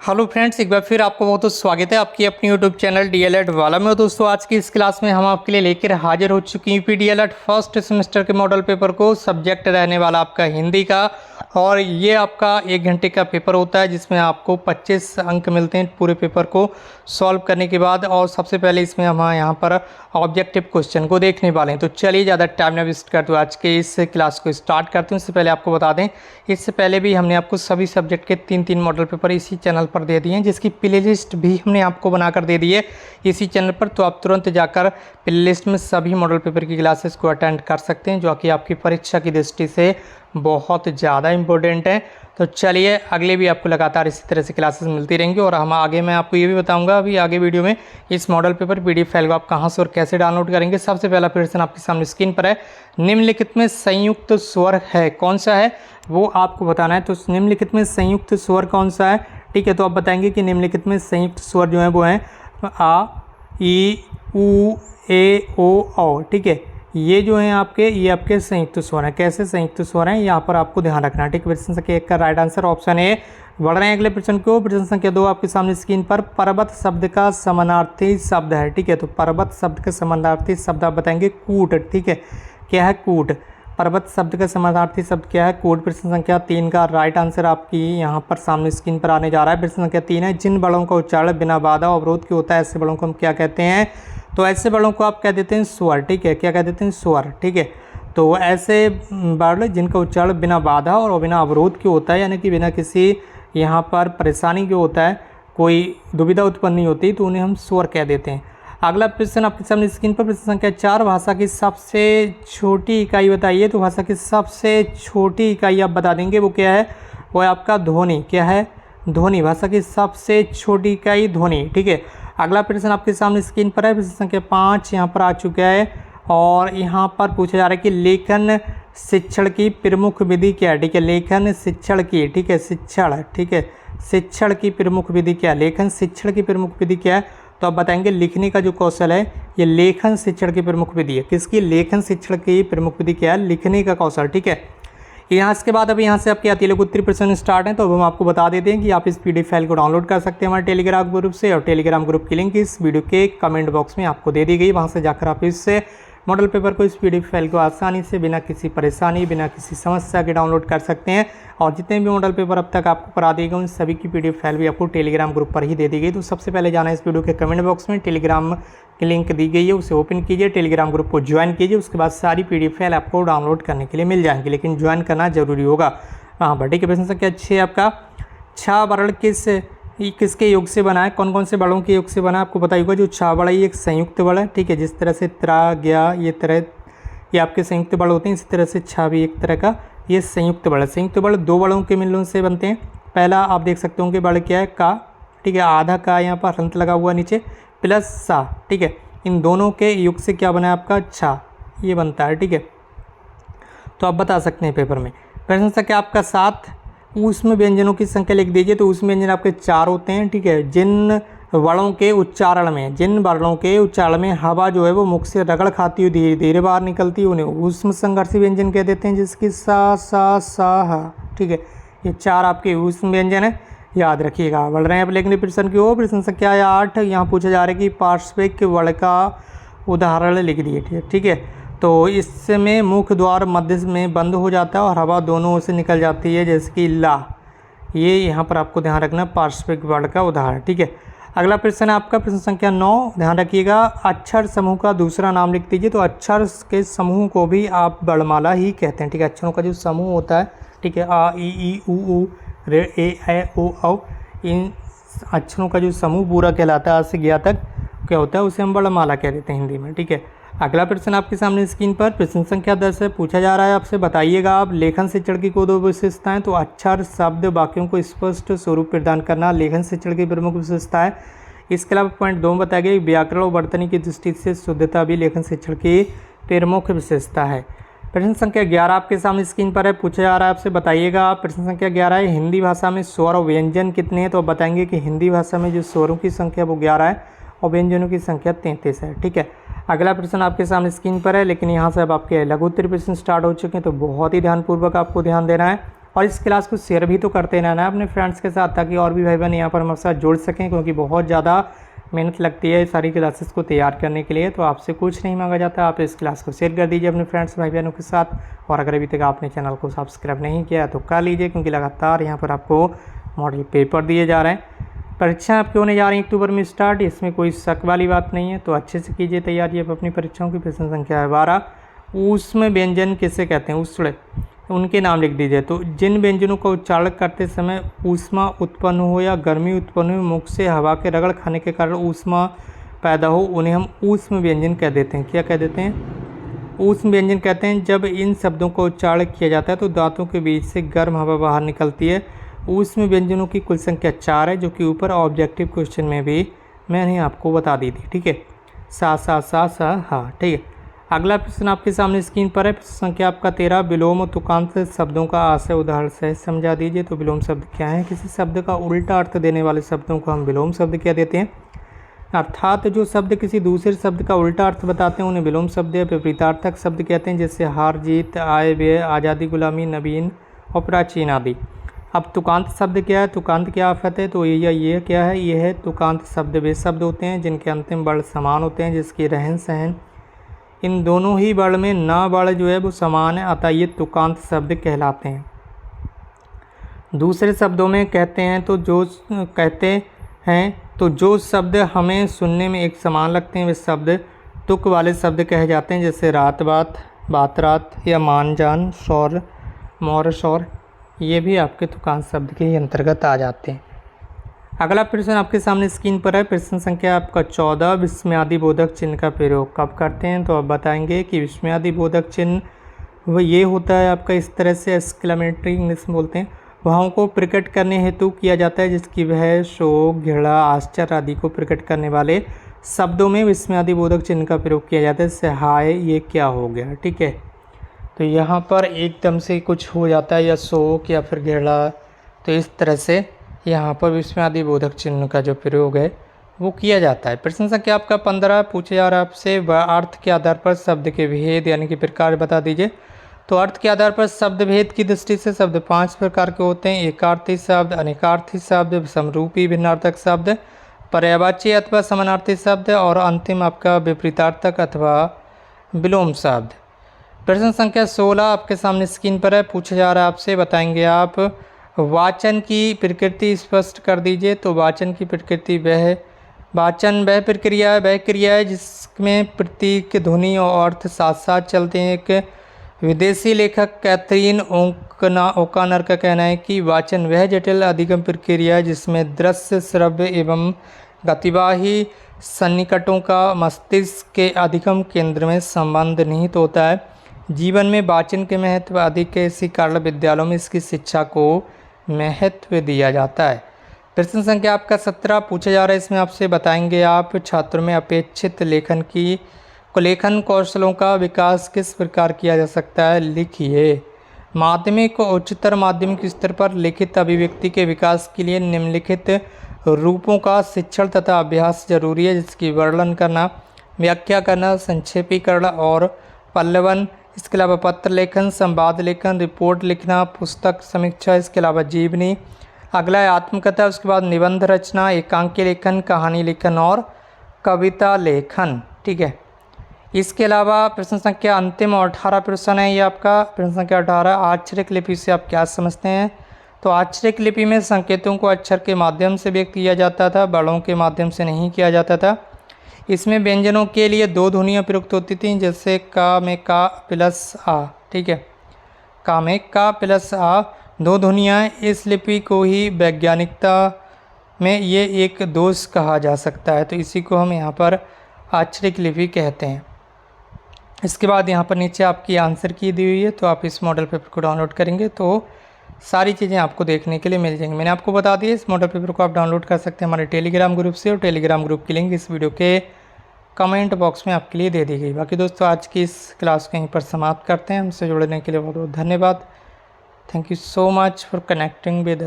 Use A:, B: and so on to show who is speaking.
A: Hello friends, एक बार फिर आपको बहुत बहुत स्वागत है आपकी अपनी यूट्यूब चैनल डीएलएड वाला में। दोस्तों आज की इस क्लास में हम आपके लिए लेकर हाजिर हो चुकी हैं डीएलएड फर्स्ट सेमेस्टर के मॉडल पेपर को। सब्जेक्ट रहने वाला आपका हिंदी का, और ये आपका 1 घंटे का पेपर होता है जिसमें आपको 25 अंक मिलते हैं पूरे पेपर को सॉल्व करने के बाद। और सबसे पहले इसमें हम यहाँ पर ऑब्जेक्टिव क्वेश्चन को देखने वाले हैं। तो चलिए ज़्यादा टाइम ना वेस्ट करते हुए आज के इस क्लास को स्टार्ट करते हैं। इससे पहले आपको बता दें, इससे पहले भी हमने आपको सभी सब्जेक्ट के 3 मॉडल पेपर इसी चैनल पर दे दिए हैं, जिसकी प्लेलिस्ट भी हमने आपको बनाकर दे दी है इसी चैनल पर। तो आप तुरंत जाकर प्लेलिस्ट में सभी मॉडल पेपर की क्लासेस को अटेंड कर सकते हैं, जो कि आपकी परीक्षा की दृष्टि से बहुत ज़्यादा इम्पोर्टेंट है। तो चलिए अगले भी आपको लगातार इसी तरह से क्लासेस मिलती रहेंगी। और हम आगे मैं आपको ये भी बताऊंगा अभी आगे वीडियो में इस मॉडल पेपर पीडीएफ फाइल को आप कहां से और कैसे डाउनलोड करेंगे। सबसे पहला प्रश्न आपके सामने स्क्रीन पर है, निम्नलिखित में संयुक्त स्वर है कौन सा है, वो आपको बताना है। तो निम्नलिखित में संयुक्त स्वर कौन सा है, ठीक है। तो आप बताएंगे कि निम्नलिखित में संयुक्त स्वर जो है वो है आ, ई, उ, ए, ओ, औ, ठीक है। ये जो है आपके, ये आपके संयुक्त स्वर हैं। कैसे संयुक्त स्वर हैं यहाँ पर आपको ध्यान रखना है, ठीक है। प्रश्न संख्या 1 का राइट आंसर ऑप्शन ए। बढ़ रहे हैं अगले प्रश्न को। प्रश्न संख्या 2 आपके सामने स्क्रीन पर, पर्वत शब्द का समानार्थी शब्द है, ठीक है। तो पर्वत शब्द का समानार्थी शब्द आप बताएंगे कूट, ठीक है। क्या है? कूट। पर्वत शब्द का समानार्थी शब्द क्या है? कूट। प्रश्न संख्या 3 का राइट आंसर आपकी यहाँ पर सामने स्क्रीन पर आने जा रहा है। प्रश्न संख्या 3 है, जिन बलों का उच्चारण बिना बाधा अवरोध के होता है ऐसे बलों को हम क्या कहते हैं? तो ऐसे बलों को आप कह देते हैं स्वर, ठीक है। क्या कह देते हैं? स्वर, ठीक है। तो ऐसे बल जिनका उच्चारण बिना बाधा और बिना अवरोध के होता है, यानी कि बिना किसी यहाँ पर परेशानी के होता है, कोई दुविधा उत्पन्न नहीं होती, तो उन्हें हम स्वर कह देते हैं। अगला प्रश्न आपके सामने स्क्रीन पर, प्रश्न संख्या 4, भाषा की सबसे छोटी इकाई बताइए। तो भाषा की सबसे छोटी इकाई आप बता देंगे, वो क्या है? वो है आपका ध्वनि। क्या है? ध्वनि। भाषा की सबसे छोटी इकाई ध्वनि, ठीक है। अगला प्रश्न आपके सामने स्क्रीन पर है, प्रश्न संख्या 5 यहाँ पर आ चुका है, और यहाँ पर पूछा जा रहा है कि लेखन शिक्षण की प्रमुख विधि क्या है, ठीक है। लेखन शिक्षण की, ठीक है, शिक्षण, ठीक है, शिक्षण की प्रमुख विधि क्या है? लेखन शिक्षण की प्रमुख विधि क्या है? तो आप बताएंगे लिखने का जो कौशल है, ये लेखन शिक्षण की प्रमुख विधि है। किसकी? लेखन शिक्षण की प्रमुख विधि क्या है? लिखने का कौशल, ठीक है। यहाँ इसके बाद अभी यहाँ से आपके आती है उत्तरी प्रश्न स्टार्ट है। तो अब हम आपको बता देते हैं कि आप इस पीडीएफ फाइल को डाउनलोड कर सकते हैं हमारे टेलीग्राम ग्रुप से, और टेलीग्राम ग्रुप की लिंक इस वीडियो के कमेंट बॉक्स में आपको दे दी गई। वहाँ से जाकर आप इससे मॉडल पेपर को, इस पीडीएफ फाइल को आसानी से बिना किसी परेशानी, बिना किसी समस्या के डाउनलोड कर सकते हैं। और जितने भी मॉडल पेपर अब तक आपको करा दिए गए उन सभी की पीडीएफ फाइल भी आपको टेलीग्राम ग्रुप पर ही दे दी गई। तो सबसे पहले जाना है इस वीडियो के कमेंट बॉक्स में, टेलीग्राम की लिंक दी गई है, उसे ओपन कीजिए, टेलीग्राम ग्रुप को ज्वाइन कीजिए। उसके बाद सारी पीडीएफ फाइल आपको डाउनलोड करने के लिए मिल जाएंगी, लेकिन ज्वाइन करना जरूरी होगा। हाँ पर ठीक है। प्रश्न संख्या 6 आपका, छा वर्ण किसके योग से बना है? कौन कौन से बड़ों के योग से बना है आपको पता होगा। जो छा बड़ा ये एक संयुक्त बड़ है, ठीक है। जिस तरह से त्रा, गया, ये आपके संयुक्त बड़ होते हैं, इसी तरह से छा भी एक तरह का ये संयुक्त बड़ है। संयुक्त बड़ 2 बड़ों के मिलने से बनते हैं। पहला आप देख सकते होंगे बड़ क्या है? का, ठीक है। आधा का यहाँ पर हंत लगा हुआ नीचे, प्लस सा, ठीक है। इन दोनों के योग से क्या बना है आपका? छा, ये बनता है, ठीक है। तो आप बता सकते हैं पेपर में। प्रश्न संख्या आपका 7, ऊष्म व्यंजनों की संख्या लिख दीजिए। तो ऊष्म व्यंजन आपके 4 होते हैं, ठीक है। जिन वर्णों के उच्चारण में हवा जो है वो मुख से रगड़ खाती हुई धीरे धीरे बाहर निकलती है, उन्हें ऊष्म संघर्षी व्यंजन कह देते हैं, जिसकी सा, सा, सा, हा, ठीक है। ये 4 आपके ऊष्म व्यंजन है, याद रखिएगा। बढ़ रहे हैं आप लेकिन प्रश्न की ओर। प्रश्न संख्या 8, यहाँ पूछा जा रहा है कि पार्श्विक वर्ण का उदाहरण लिख दिए, ठीक है। तो इसमें मुख द्वार मध्य में बंद हो जाता है और हवा दोनों ओर से निकल जाती है, जैसे कि ला। ये यहाँ पर आपको ध्यान रखना, पार्श्विक वर्ण का उदाहरण, ठीक है। अगला प्रश्न है आपका प्रश्न संख्या 9, ध्यान रखिएगा। अक्षर समूह का दूसरा नाम लिख दीजिए। तो अक्षर के समूह को भी आप वर्णमाला ही कहते हैं, ठीक है। अक्षरों का जो समूह होता है, ठीक है, आ, ई, उ, रे, ए, ओ, औ, इन अक्षरों का जो समूह पूरा कहलाता है, आ से ज्ञा तक क्या होता है, उसे हम वर्णमाला कह देते हैं हिंदी में, ठीक है। अगला प्रश्न आपके सामने स्क्रीन पर प्रश्न संख्या 10 है। पूछा जा रहा है आपसे, बताइएगा आप लेखन शिक्षण की को 2 विशेषताएं। तो अक्षर, शब्द, वाक्यों को स्पष्ट स्वरूप प्रदान करना लेखन शिक्षण की प्रमुख विशेषता है। इसके अलावा पॉइंट 2 में बताया गया, व्याकरण और वर्तनी की दृष्टि से शुद्धता भी लेखन शिक्षण की प्रमुख विशेषता है। प्रश्न संख्या 11 आपके सामने स्क्रीन पर है। पूछा जा रहा है आपसे, बताइएगा आप। प्रश्न संख्या 11 है, हिंदी भाषा में स्वर और व्यंजन कितने हैं? तो आप बताएंगे कि हिंदी भाषा में जो स्वरों की संख्या वो 11 है और व्यंजनों की संख्या 33 है, ठीक है। अगला प्रश्न आपके सामने स्क्रीन पर है, लेकिन यहाँ से अब आपके लघु उत्तरीय प्रश्न स्टार्ट हो चुके हैं, तो बहुत ही ध्यानपूर्वक आपको ध्यान देना है। और इस क्लास को शेयर भी तो करते रहना है अपने फ्रेंड्स के साथ, ताकि और भी भाई बहन यहाँ पर हमारे साथ जुड़ सकें, क्योंकि बहुत ज़्यादा मेहनत लगती है सारी क्लासेस को तैयार करने के लिए। तो आपसे कुछ नहीं मांगा जाता, आप इस क्लास को शेयर कर दीजिए अपने फ्रेंड्स भाई बहनों के साथ। और अगर अभी तक आपने चैनल को सब्सक्राइब नहीं किया तो कर लीजिए, क्योंकि लगातार यहाँ पर आपको मॉडल पेपर दिए जा रहे हैं। परीक्षा आपकी होने जा रही है अक्टूबर में स्टार्ट, इसमें कोई शक वाली बात नहीं है। तो अच्छे से कीजिए तैयारी अब अपनी परीक्षाओं की। प्रश्न संख्या है 12, ऊष्म व्यंजन किसे कहते हैं? उष्ण, उनके नाम लिख दीजिए। तो जिन व्यंजनों का उच्चारण करते समय ऊष्मा उत्पन्न हो या गर्मी उत्पन्न हो, मुख से हवा के रगड़ खाने के कारण ऊष्मा पैदा हो, उन्हें हम ऊष्म व्यंजन कह देते हैं। क्या कह देते हैं? ऊष्म व्यंजन कहते हैं। जब इन शब्दों का उच्चारण किया जाता है तो दांतों के बीच से गर्म हवा बाहर निकलती है। ऊष्म व्यंजनों की कुल संख्या 4 है, जो कि ऊपर ऑब्जेक्टिव क्वेश्चन में भी मैंने आपको बता दी थी। ठीक है, सा सा सा सा हाँ, ठीक है। अगला प्रश्न आपके सामने स्क्रीन पर है। प्रश्न संख्या आपका 13, विलोम और तुकांत शब्दों का आशय उदाहरण से समझा दीजिए। तो विलोम शब्द क्या है? किसी शब्द का उल्टा अर्थ देने वाले शब्दों को हम विलोम शब्द कह देते हैं। अर्थात जो शब्द किसी दूसरे शब्द का उल्टा अर्थ बताते हैं उन्हें विलोम शब्द या विपरीतार्थक शब्द कहते हैं, जैसे हार जीत, आय व्यय, आज़ादी गुलामी, नवीन और प्राचीन आदि। अब तुकांत शब्द क्या है? तुकांत क्या आफत है? तो ये क्या है? ये है तुकांत शब्द वे शब्द होते हैं जिनके अंतिम वर्ण समान होते हैं, जिसकी रहन सहन इन दोनों ही वर्ण में न वर्ण जो है वो समान है, अतः ये तुकांत शब्द कहलाते हैं। दूसरे शब्दों में कहते हैं तो जो शब्द हमें सुनने में एक समान लगते हैं वे शब्द तुक वाले शब्द कहे जाते हैं, जैसे रात बात, बात रात या मान जान, शौर, मौर शौर। ये भी आपके तुकांत शब्द के ही अंतर्गत आ जाते हैं। अगला प्रश्न आपके सामने स्क्रीन पर है। प्रश्न संख्या आपका 14, विस्मयादि बोधक चिन्ह का प्रयोग कब करते हैं? तो आप बताएंगे कि विस्मयादि बोधक चिन्ह वो ये होता है आपका इस तरह से, एक्सक्लेमेटरी इंग्लिश में बोलते हैं, भावों को प्रकट करने हेतु किया जाता है, जिसकी वह शोक, घृणा, आश्चर्य आदि को प्रकट करने वाले शब्दों में विस्मयादि बोधक चिन्ह का प्रयोग किया जाता है। जैसे हाय, ये क्या हो गया? ठीक है, तो यहाँ पर एकदम से कुछ हो जाता है, या शोक या फिर घृणा, तो इस तरह से यहाँ पर विस्मयादि बोधक चिन्ह का जो प्रयोग है वो किया जाता है। प्रश्न संख्या आपका 15, पूछे जा रहा है आपसे अर्थ के आधार पर शब्द के भेद यानी कि प्रकार बता दीजिए। तो अर्थ के आधार पर शब्द भेद की दृष्टि से शब्द 5 प्रकार के होते हैं: एकार्थी शब्द, अनेकार्थी शब्द, समरूपी भिन्नार्थक शब्द, पर्यायवाची अथवा समानार्थी शब्द, और अंतिम आपका विपरीतार्थक अथवा विलोम शब्द। प्रश्न संख्या 16 आपके सामने स्क्रीन पर है। पूछा जा रहा है आपसे, बताएंगे आप वाचन की प्रकृति स्पष्ट कर दीजिए। तो वाचन की प्रकृति वह प्रक्रिया है जिसमें प्रतीक, ध्वनि और अर्थ साथ साथ चलते हैं। एक विदेशी लेखक कैथरीन ओकानर का कहना है कि वाचन वह जटिल अधिगम प्रक्रिया है जिसमें दृश्य, श्रव्य एवं गतिवाही सन्निकटों का मस्तिष्क के अधिगम केंद्र में संबंध निहित होता है। जीवन में वाचन के महत्व अधिक है, इसी कारण विद्यालयों में इसकी शिक्षा को महत्व दिया जाता है। प्रश्न संख्या आपका 17 पूछा जा रहा है, इसमें आपसे बताएंगे आप छात्रों में अपेक्षित लेखन कौशलों का विकास किस प्रकार किया जा सकता है? लिखिए। माध्यमिक और उच्चतर माध्यमिक स्तर पर लिखित अभिव्यक्ति के विकास के लिए निम्नलिखित रूपों का शिक्षण तथा अभ्यास जरूरी है, जिसकी वर्णन करना, व्याख्या करना, संक्षेपीकरण और पल्लवन। इसके अलावा पत्र लेखन, संवाद लेखन, रिपोर्ट लिखना, पुस्तक समीक्षा, इसके अलावा जीवनी। अगला है आत्मकथा, उसके बाद निबंध रचना, एकांकी लेखन, कहानी लेखन और कविता लेखन। ठीक है, इसके अलावा प्रश्न संख्या अंतिम और 18 प्रश्न है ये आपका। प्रश्न संख्या 18, आक्षरिक लिपि से आप क्या समझते हैं? तो आक्षरिक लिपि में संकेतों को अक्षर के माध्यम से व्यक्त किया जाता था, बड़ों के माध्यम से नहीं किया जाता था। इसमें व्यंजनों के लिए 2 ध्वनियाँ प्रयुक्त होती थीं, जैसे का में का प्लस आ। ठीक है, का में का प्लस आ 2 ध्वनियाँ। इस लिपि को ही वैज्ञानिकता में ये एक दोष कहा जा सकता है, तो इसी को हम यहाँ पर आक्षरिक लिपि कहते हैं। इसके बाद यहाँ पर नीचे आपकी आंसर की दी हुई है, तो आप इस मॉडल पेपर को डाउनलोड करेंगे तो सारी चीज़ें आपको देखने के लिए मिल जाएंगी। मैंने आपको बता दिया, इस मॉडल पेपर को आप डाउनलोड कर सकते हैं हमारे टेलीग्राम ग्रुप से, और टेलीग्राम ग्रुप की लिंक इस वीडियो के कमेंट बॉक्स में आपके लिए दे दी गई। बाकी दोस्तों आज की इस क्लास को यहीं पर समाप्त करते हैं। हमसे जुड़ने के लिए बहुत बहुत धन्यवाद। Thank you so much for connecting with